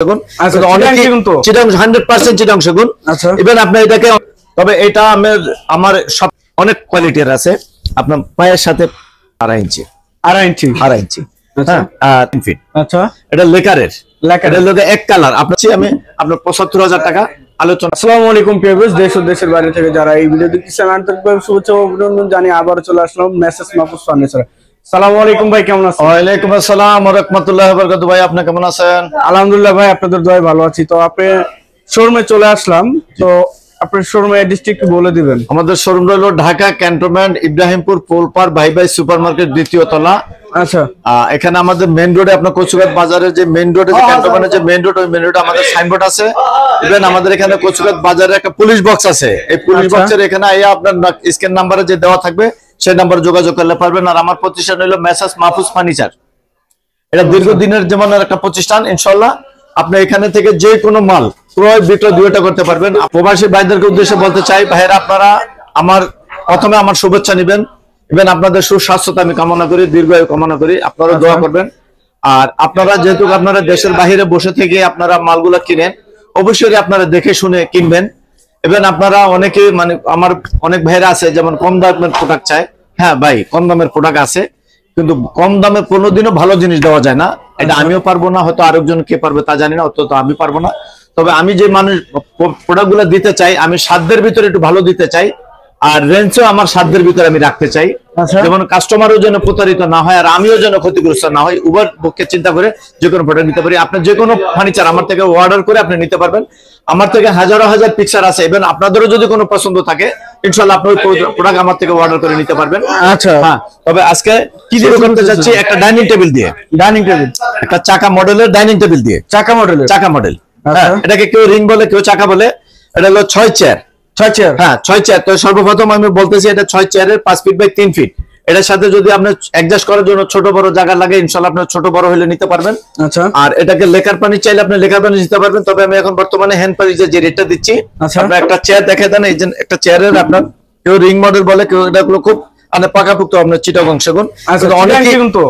সেগুন চিটাং 100% চিটাং সেগুন। ইভেন আপনি এটাকে তবে এটা আমার সব অনেক কোয়ালিটির আছে। আপনার পায়ের সাথে 2.5 ইঞ্চি 2.5 ইঞ্চি হ্যাঁ 3 ফিট। আচ্ছা এটা লেকারের লেকারের লগে এক কালার আমি আপনার 75,000 টাকা আলোচনা। আসসালামু আলাইকুম ভিউয়ার্স, দেশ ও দেশের বাইরে থেকে যারা এই ভিডিও দেখছেন আন্তরিকভাবে শুভেচ্ছা ও অভিনন্দন জানিয়ে আবার চলে আসলাম মেসেজ মাহফুজ ফার্নিচার। আসসালামু আলাইকুম ভাই, কেমন আছেন? ওয়ালাইকুম আসসালাম ওয়া রাহমাতুল্লাহি ওয়া বারাকাতুহু। ভাই আপনি কেমন আছেন? আলহামদুলিল্লাহ ভাই, আপনাদের দয়ায় ভালো আছি। তো আপনি শোরুমে চলে আসলাম, তো আপনার শোরুমে অ্যাড্রেসটি একটু বলে দিবেন। আমাদের শোরুম হলো ঢাকা ক্যান্টনমেন্ট ইব্রাহিমপুর পোলপার ভাই ভাই সুপারমার্কেট দ্বিতীয় তলা। আচ্ছা এখানে আমাদের মেইন রোডে আপনার কচুগাছ বাজারের যে মেইন রোডে যে ক্যান্টনমেন্টের যে মেইন রোড, ওই মেইন রোডে আমাদের সাইনবোর্ড আছে। ইভেন আমাদের এখানে কচুগাছ বাজারে একটা পুলিশ বক্স আছে। এই পুলিশ বক্সের এখানে আপনার স্ক্যান নাম্বারে যে দেওয়া থাকবে সেই নাম্বারে যোগাযোগ করলে পারবেন। আর আমার প্রতিষ্ঠান হলো মেসার্স মাহফুজ ফার্নিচার। এটা দীর্ঘদিনের জীবনের একটা প্রতিষ্ঠান। ইনশাআল্লাহ আপনি এখানে থেকে যে কোনো মাল ক্রয় বিক্রয় দুইটা করতে পারবেন। প্রবাসী ভাইদেরকে উদ্দেশ্যে বলতে চাই, ভাইয়েরা আপনারা প্রথমে আমার শুভেচ্ছা নেবেন। ইভেন আপনাদের সুস্বাস্থ্যতা আমি কামনা করি, দীর্ঘায়ু কামনা করি, আপনারা দোয়া করবেন। আর আপনারা যেহেতু আপনারা দেশের বাইরে বসে থেকে আপনারা মালগুলা কিনেন, অবশ্যই আপনারা দেখে শুনে কিনবেন। ইভেন আপনারা অনেকে আমার অনেক ভাইরা আছে যেমন কম দামের প্রোডাক্ট চায়। হ্যাঁ ভাই, কম দামের প্রোডাক্ট আছে, কিন্তু কম দামে কোনোদিনও ভালো জিনিস দেওয়া যায় না। এটা আমিও পারবো না, হয়তো আরেকজন কে পারবে তা জানি না, অন্তত আমি পারবো না। তবে আমি যে মানুষ প্রোডাক্ট গুলো দিতে চাই, আমি সাধ্যের ভিতরে একটু ভালো দিতে চাই, আর রেঞ্জও আমার সাধ্যের ভিতরে আমি রাখতে চাই, যেমন কাস্টমারও যেন প্রতারিত না হয় আর আমিও যেন ক্ষতিগ্রস্ত না হয়। উভয় পক্ষে চিন্তা করে যে কোনো প্রোডাক্ট নিতে পারি। আপনি যে কোনো ফার্নিচার আমার থেকে অর্ডার করে আপনি নিতে পারবেন। আমার থেকে হাজার হাজার পিকচার আছে। ইভেন আপনাদেরও যদি কোনো পছন্দ থাকে ইনশাআল্লাহ আপনি ওই প্রোডাক্ট আমার থেকে অর্ডার করে নিতে পারবেন। আচ্ছা হ্যাঁ, তবে আজকে কি শুরু করতে যাচ্ছি একটা ডাইনিং টেবিল দিয়ে। ডাইনিং টেবিল, একটা চাকা মডেলের ডাইনিং টেবিল দিয়ে। চাকা মডেল। হ্যাঁ, এটাকে কেউ রিং বলে, কেউ চাকা বলে। এটা হলো 6 চেয়ার। হ্যাঁ 6 চেয়ার। তো সর্বপ্রথম আমি বলতেছি এটা 6 চেয়ারের 5 ফিট বাই 3 ফিট। এটার সাথে যদি আপনি অ্যাডজাস্ট করার জন্য ছোট বড় জায়গা লাগে ইনশাআল্লাহ আপনি ছোট বড় হলে নিতে পারবেন। আচ্ছা, আর এটাকে লেকার পানি চাইলে আপনি লেকার পানি দিতে পারবেন। তবে আমি এখন বর্তমানে হ্যান্ড পানি যে রেটটা দিচ্ছি, আপনার একটা চেয়ার দেখে দেন। এই যে একটা চেয়ারের আপনার কেউ রিং মডেল বলে, কেউ এটাগুলো খুব পাকাপুক্ত আপনার চিটাগং সেগুন।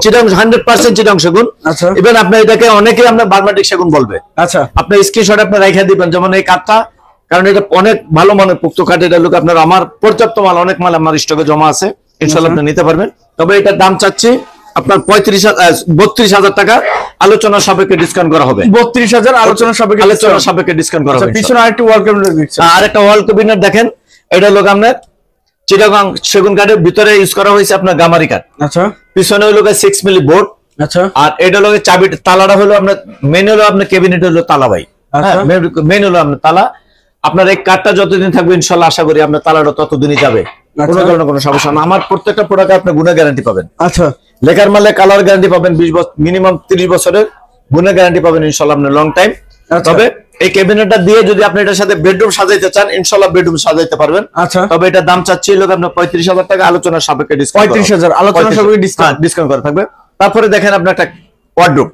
চিটাং 100% চিটাং সেগুন। ইভেন আপনি এটাকে অনেকে আপনার বার্মাটিক সেগুন বলবে। আচ্ছা, আপনি স্ক্রিনশট আপনি রেখে দিবেন। যেমন এই কাঠটা, কারণ এটা অনেক ভালো মানের পুক্ত কাঠ। এটা লোক আপনার আমার পর্যাপ্ত মাল, অনেক মাল আমার স্টকে জমা আছে, ইনশাআল্লাহ আপনি নিতে পারবেন। তবে এটার দাম চাচ্ছি আপনার 32,000 টাকা, আলোচনা সাপেক্ষে ডিসকাউন্ট করা হবে। 32,000 আলোচনা সাপেক্ষে ডিসকাউন্ট করা হবে। পিছনে আরেকটা ওয়াল ক্যাবিনেট দেখছেন, আরেকটা ওয়াল ক্যাবিনেট দেখেন। এটা লোক আপনার চিটাগাং সেগুন কাঠের ভিতরে ইউজ করা হয়েছে আপনার গামারি কাঠ। আচ্ছা, পিছনে হলো 6 মিলি বোর্ড। আচ্ছা, আর এটা হলো চাবি তালাটা হলো আপনার মেন হলো আপনার ক্যাবিনেট হলো তালা ভাই। মেন হলো আপনার তালা। আপনার এই কাঠটা যতদিন থাকবে ইনশাআল্লাহ আশা করি আপনার তালাটা ততদিনই যাবে, কোনো ধরনের কোনো সমস্যা না। আমার প্রত্যেকটা প্রোডাক্টে আপনি গুণের গ্যারান্টি পাবেন। আচ্ছা, লেকার মালে কালার গ্যারান্টি পাবেন 20 বছর, মিনিমাম 30 বছরের গুণের গ্যারান্টি পাবেন ইনশাআল্লাহ আপনি লং টাইম। তবে এই ক্যাবিনেটটা দিয়ে যদি আপনি এটার সাথে বেডরুম সাজাইতে চান ইনশাআল্লাহ বেডরুম সাজাইতে পারবেন। আচ্ছা, তবে এটা দাম চাচ্ছি হলো আপনার 35,000 টাকা, আলোচনার সাপেক্ষে ডিসকাউন্ট। 35,000 আলোচনার সাপেক্ষে ডিসকাউন্ট করা থাকবে। তারপরে দেখেন আপনি একটা ওয়ার্ডরোব।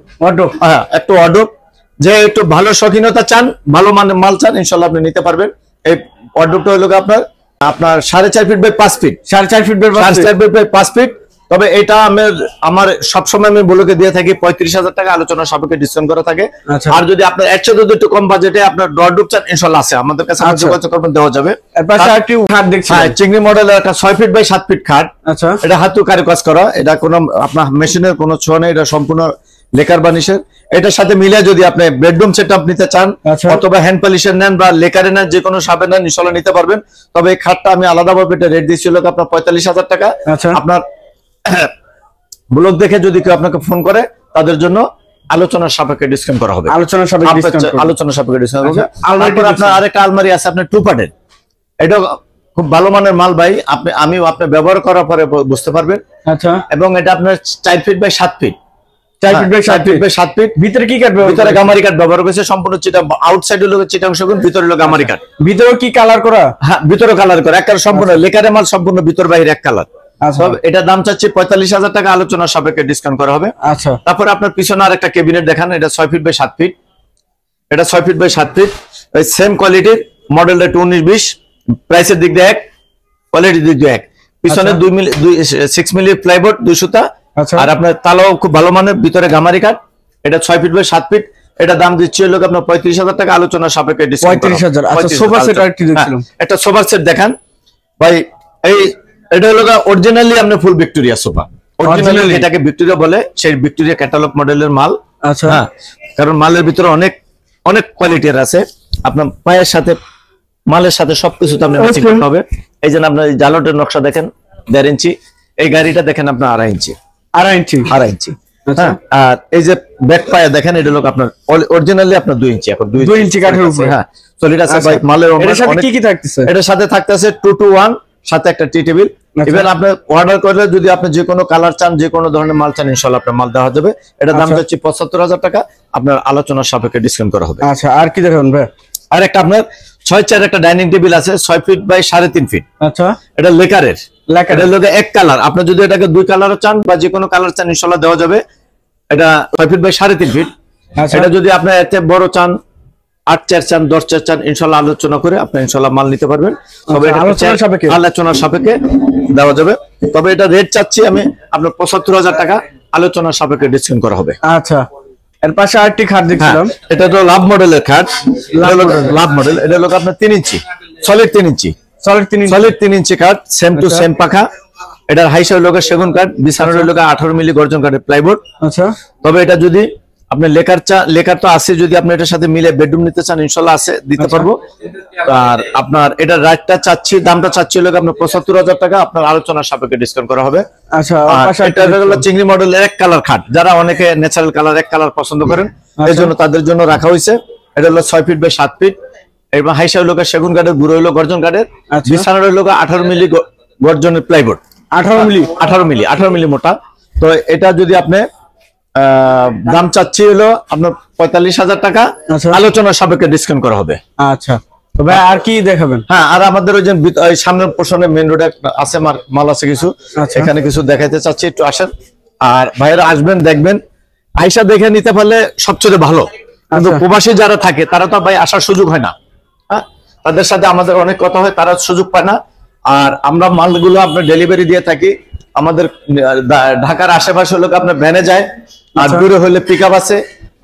হ্যাঁ, একটা ওয়ার্ডরোব, যে একটু ভালো শৌখিনতা চান, ভালো মানের মাল চান, ইনশাআল্লাহ আপনি নিতে পারবেন। এই ওয়ার্ডরোবটা হলো আপনার 4.5 feet by 5 feet. 4.5 feet by 5 feet. তবে এটা আমার সবসময় আমি বলকে দিয়ে থাকি 35,000 টাকা, আলোচনার সাপেক্ষে ডিসকাউন্ট করা থাকে। আর যদি আপনার 100 একটু কম বাজেটে আপনার ওয়ার্ডরোব চান ইনশাআল্লাহ আছে আমাদের কাছে, যোগাযোগ করবেন, দেওয়া যাবে। খাট দেখছি, হ্যাঁ চিংড়ি মডেলের একটা 6 ফিট বাই 7 ফিট খাট। আচ্ছা, এটা হাতু কারুকাজ করা, এটা কোনো আপনার মেশিনের কোনো ছোঁয়া নেই, এটা সম্পূর্ণ লেকার বানিশের। এটার সাথে মিলে যদি আপনি বেডরুম সেটআপ নিতে চান অথবা হ্যান্ড পলিশের নেন বা লেকারে নেন, যে কোনো সাবে নেন ইনশাআল্লাহ নিতে পারবেন। তবে এই খাটটা আমি আলাদাভাবে এটা রেট দিয়েছিল আপনার 45,000 টাকা। আপনার ব্লগ দেখে যদি কেউ আপনাকে ফোন করে তাদের জন্য আলোচনার সাপেক্ষে ডিসকাউন্ট করা হবে। আলোচনার সাপেক্ষে ডিসকাউন্ট হবে। আপনার আরেকটা আলমারি আছে আপনার 2 পার্টের। এটা খুব ভালো মানের মাল ভাই, আপনি ব্যবহার করার পরে বুঝতে পারবেন। আচ্ছা, এবং এটা আপনার 4 feet by 7 feet. 4 feet by 7 feet. ভিতরে কি কাঠ? ভিতরে গামারি কাঠ ব্যবহার করেছে সম্পূর্ণ। আউটসাইড হলো চিটাং সেগুন, ভিতরে হলো গামারি কাঠ। ভিতরে কি কালার করা? হ্যাঁ, ভিতরে কালার করা, একবার সম্পূর্ণ লেকারের মাল, সম্পূর্ণ ভিতর বাইরে এক কালার। এটা দাম চাচ্ছি 45,000 টাকা, আলোচনার সাপেক্ষে ডিসকাউন্ট করা হবে। আচ্ছা, তারপরে আপনার পিছনে আরেকটা ক্যাবিনেট দেখান। এটা 6 ফিট বাই 7 ফিট। এটা 6 ফিট বাই 7 ফিট, ওই সেম কোয়ালিটির, মডেলটা 19-20, প্রাইসের দিক দিয়ে এক, কোয়ালিটির দিক দিয়ে এক। পিছনে 6 মিলি প্লাইবোর্ড 2 সুতা। আর আপনার তালাও খুব ভালো মানের, ভিতরে গামারি কাঠ। এটা 6 ফিট বাই 7 ফিট। এটা দাম দিচ্ছি হলো আপনার 35,000 টাকা, আলোচনা সাপেক্ষে ডিসকাউন্ট 35,000। আচ্ছা, সোফা সেট আরেকটি দেখছিলাম। একটা সোফা সেট দেখান ভাই। এটা হলো অরিজিনালি আপনার ফুল ভিক্টোরিয়া সোফা, অরিজিনালি এটাকে ভিক্টোরিয়া বলে, সেই ভিক্টোরিয়া ক্যাটালগ মডেলের মাল। আচ্ছা, হ্যাঁ, কারণ মালের ভিতরে অনেক অনেক কোয়ালিটির আছে, আপনার পায়ের সাথে মালের সাথে সবকিছু আপনি ম্যাচিং করতে হবে। এই জন্য আপনার জালটের নকশা দেখেন 1.5 ইঞ্চি, এই গাড়িটা দেখেন আপনার 2.5 ইঞ্চি, 2.5 ইঞ্চি। হ্যাঁ, আর এই যে ব্যাক পায়া দেখেন, এটা লোক আপনার অরিজিনালি আপনার 2 ইঞ্চি, এখন 2 ইঞ্চি কাঠের উপরে। হ্যাঁ, সলিড আছে ভাই মালের। এর সাথে কি কি থাকতেছে? এটার সাথে থাকতেছে 2-to-1, সাথে একটা টি টেবিল। ইভেন আপনি অর্ডার করলে যদি আপনি যে কোনো কালার চান, যে কোনো ধরনের মাল চান, ইনশাআল্লাহ আপনার মাল দেওয়া যাবে। এটা দাম হচ্ছে 75,000 টাকা, আপনার আলোচনার সাপেক্ষে ডিসকাউন্ট করা হবে। আচ্ছা, আর কি দেখাবেন ভাই? আর একটা আপনার 6 একটা ডাইনিং টেবিল আছে, 6 ফিট বাই 3.5 ফিট। আচ্ছা, এটা লেকারের, এটা লোকে এক কালার, আপনি যদি এটাকে 2 কালারও চান বা যে কোনো কালার চান, ইনশাআল্লাহ দেওয়া যাবে। এটা 6 ফিট বাই 3.5 ফিট। এটা যদি আপনি এতে বড় চান, 8 চেয়ার চান, 10 চেয়ার চান, ইনশাআল্লাহ আলোচনা করে আপনি ইনশাআল্লাহ মাল নিতে পারবেন। তবে এটা আলোচনার সাপেক্ষে দেওয়া যাবে। তবে এটা রেট চাচ্ছি আমি আপনার 75,000 টাকা, আলোচনার সাপেক্ষে ডিসকাউন্ট করা হবে। আচ্ছা, এর পাশে আরেকটি খাট দেখছিলাম, এটা তো লাভ মডেলের খাট, লাভ মডেল। এটা লোক আপনার 3 ইঞ্চি, সলিড 3 ইঞ্চি, সলিড 3 ইঞ্চি কাঠ, সেম টু সেম পাখা। এটার হাইসা লোক সেগুন কাঠ, বিছানার লোক 18 মিলি গর্জন কাঠের প্লাইবোর্ড। আচ্ছা, তবে এটা যদি আপনি লেকার তো আছে, যদি আপনি এটার সাথে মিলে বেডরুম নিতে চান, ইনশাআল্লাহ আছে, দিতে পারবো। আর আপনার এটা রাইটটা চাচ্ছি, দামটা চাচ্ছি হলো আপনার 75,000 টাকা, আপনার আলোচনার সাপেক্ষে ডিসকাউন্ট করা হবে। আচ্ছা, এটা হলো চিংড়ি মডেলের এক কালার খাট, যারা অনেকে ন্যাচারাল কালার এক কালার পছন্দ করেন, এই জন্য তাদের জন্য রাখা হয়েছে। এটা হলো 6 ফিট বাই 7 ফিট, এবং হাইসা লোক সেগুন কাঠের, গুঁড়ো হলো গর্জন কাঠের, বিছানার লোক 18 মিলি গর্জনের প্লাইবোর্ড, 18 মিলি মোটা। তো এটা যদি আপনি দাম চাচ্ছি হলো আপনার 45,000 টাকা, আলোচনার সাপেক্ষে ডিসকাউন্ট করা হবে। আচ্ছা, তবে আর কি দেখাবেন? হ্যাঁ, আর আমাদের ওই যে সামনের পোর্শনে মেইন রোডে আছে মাল আছে কিছু, এখানে কিছু দেখাইতে চাচ্ছি, একটু আসেন। আর ভাইরা আসবেন, দেখবেন, আইসা দেখে নিতে পারলে সবচেয়ে ভালো। কিন্তু প্রবাসী যারা থাকে তারা তো ভাই আসার সুযোগ হয় না, হ্যাঁ, তাদের সাথে আমাদের অনেক কথা হয়, তারা সুযোগ পায় না। আর আমরা মালগুলো আপনার ডেলিভারি দিয়ে থাকি, আমাদের ঢাকার আশেপাশে লোক আপনার ভ্যানে যায়, আর দূরে হলে পিকআপ আছে।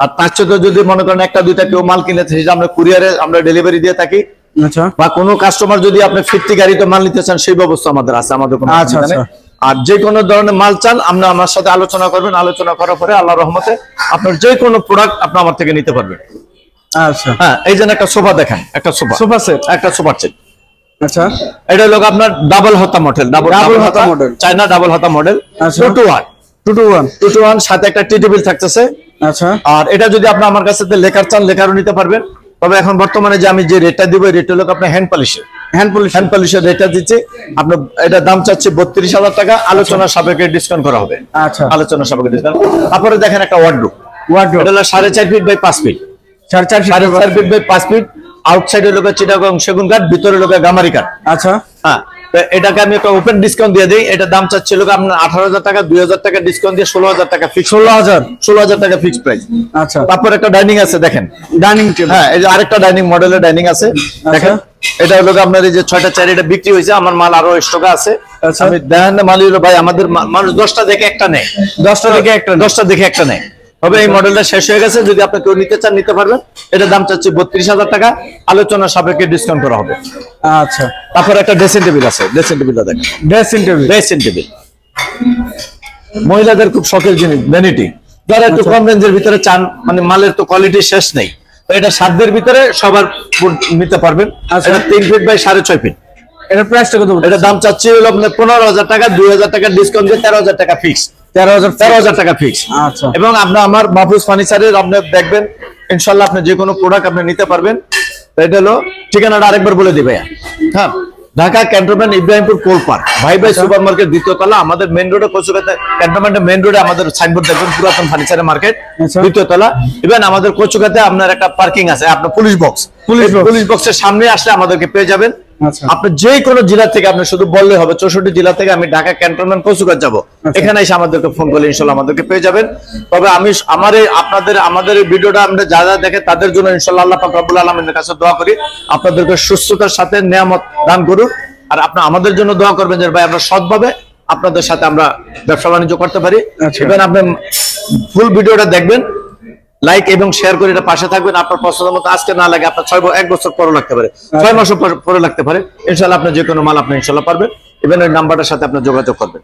আর তার সাথে যদি মনে করেন একটা দুইটা কেউ মাল কিনে, সেটা আমরা কুরিয়ারে আমরা ডেলিভারি দিয়ে থাকি। আচ্ছা, বা কোনো কাস্টমার যদি আপনি ফিরতি গাড়িতে মাল নিতে চান, সেই ব্যবস্থা আমাদের আছে, আমাদের কোনো অসুবিধা নেই। আর যে কোনো ধরনের মাল চান, আপনি আমার সাথে আলোচনা করবেন, আলোচনা করার পরে আল্লাহর রহমতে আপনার যে কোনো প্রোডাক্ট আপনি আমার থেকে নিতে পারবেন। আচ্ছা, হ্যাঁ, এই জন্য একটা সোফা দেখেন, একটা সোফা সেট, একটা সোফা সেট। আচ্ছা, এটা হলো আপনার ডাবল হাতা মডেল, ডাবল হাতা মডেল, চায়না ডাবল হাতা মডেল, 2-to-1 সাথে একটা টি টেবিল থাকতেছে। আচ্ছা, আর এটা যদি আপনি আমার কাছে লেকার চান, লেকারও নিতে পারবেন। তবে এখন বর্তমানে যে আমি যে রেটটা দিব, এই রেটটা হলো আপনার হ্যান্ড পলিশের রেটটা দিচ্ছি আপনার। এটা দাম চাচ্ছি 32,000 টাকা, আলোচনার সাপেক্ষে ডিসকাউন্ট করা হবে। আচ্ছা, আলোচনার সাপেক্ষে ডিসকাউন্ট। তারপরে দেখেন একটা ওয়ার্ডরোব, এটা হলো 4.5 feet by 5 feet, 4.5 feet by 5 feet. আউটসাইডে লোকের চিটাগং সেগুন কাঠ, ভিতরে লোকের গামারি কাঠ। আচ্ছা, হ্যাঁ, এটাকে আমি একটা ওপেন ডিসকাউন্ট দিয়ে দিই। এটা দাম চাচ্ছিল আপনার 18,000 টাকা, 2,000 টাকা ডিসকাউন্ট দিয়ে 16,000 টাকা ফিক্স, 16,000 টাকা ফিক্স প্রাইস। আচ্ছা, তারপর একটা ডাইনিং আছে, দেখেন ডাইনিং টেবিল। হ্যাঁ, এই যে আরেকটা ডাইনিং মডেলের ডাইনিং আছে, দেখেন। এটা হলো আপনার এই যে 6টা চেয়ার, এটা বিক্রি হয়েছে, আমার মাল আরো স্টকে আছে। আমি দেখেন না, মাল হলো ভাই আমাদের মানুষ 10টা দেখে একটা নেয়, 10টা দেখে একটা নেয়। তবে এই মডেলটা শেষ হয়ে গেছে, যদি আপনি কেউ নিতে চান নিতে পারবেন। এটা দাম চাচ্ছি 32,000 টাকা, আলোচনার সাপেক্ষে ডিসকাউন্ট করা হবে। আচ্ছা, তারপর একটা ড্রেসিং টেবিল আছে, ড্রেসিং টেবিলটা দেখেন, ড্রেসিং টেবিল মহিলাদের খুব শখের জিনিস, ভ্যানিটি। যারা একটু কম রেঞ্জের ভিতরে চান, মানে মালের তো কোয়ালিটি শেষ নেই, তো এটা সাধ্যের ভিতরে সবার নিতে পারবেন। এটা 3 ফিট বাই 6.5 ফিট। এটার প্রাইসটা কত? এটা দাম চাচ্ছি হলো আপনার 15,000 টাকা, 2,000 টাকা ডিসকাউন্ট দিয়ে 13,000 টাকা ফিক্স, 13,000 টাকা ফিক্স। আচ্ছা, এবং আপনার আমার মাহফুজ ফার্নিচারের আপনি দেখবেন, ইনশাআল্লাহ আপনি যে কোনো প্রোডাক্ট আপনি নিতে পারবেন। এটা হলো ঠিকানাটা আরেকবার বলে দিই ভাইয়া। হ্যাঁ, ঢাকা ক্যান্টনমেন্ট, ইব্রাহিমপুর কোল পার্ক, ভাই সুপার মার্কেট, 2য় তলা। আমাদের মেইন রোডে, কচুকাতে ক্যান্টনমেন্টের মেইন রোডে আমাদের সাইনবোর্ড দেখবেন, পুরাতন ফার্নিচারের মার্কেট, 2য় তলা। ইভেন আমাদের কচুকাতে আপনার একটা পার্কিং আছে, আপনার পুলিশ বক্সের সামনে আসলে আমাদেরকে পেয়ে যাবেন। আপনি যে কোনো জেলা থেকে আপনি শুধু বললে হবে, 64 জেলা থেকে আমি ঢাকা ক্যান্টনমেন্ট কচুকাত যাব, এখানে এসে আমাদেরকে ফোন করলে ইনশাআল্লাহ আমাদেরকে পেয়ে যাবেন। তবে আমি আমাদের এই ভিডিওটা আমরা যারা দেখে তাদের জন্য ইনশাআল্লাহ আল্লাহ পাক রব্বুল আলামিনের কাছে দোয়া করি, আপনাদেরকে সুস্থতার সাথে নিয়ামত দান করুন। আর আপনি আমাদের জন্য দোয়া করবেন যে ভাই আমরা সৎভাবে আপনাদের সাথে আমরা ব্যবসা বাণিজ্য করতে পারি। এবার আপনি ফুল ভিডিওটা দেখবেন, লাইক এবং শেয়ার করে এটা পাশে থাকবেন। আপনার পছন্দ মতো আজকে না লাগে আপনার 1 বছর পরে লাগতে পারে, 6 মাস পরে লাগতে পারে। ইনশাআল্লাহ আপনার যে কোনো মাল আপনি ইনশাআল্লাহ পারবেন। ইভেন ওই নাম্বারটার সাথে আপনি যোগাযোগ করবেন।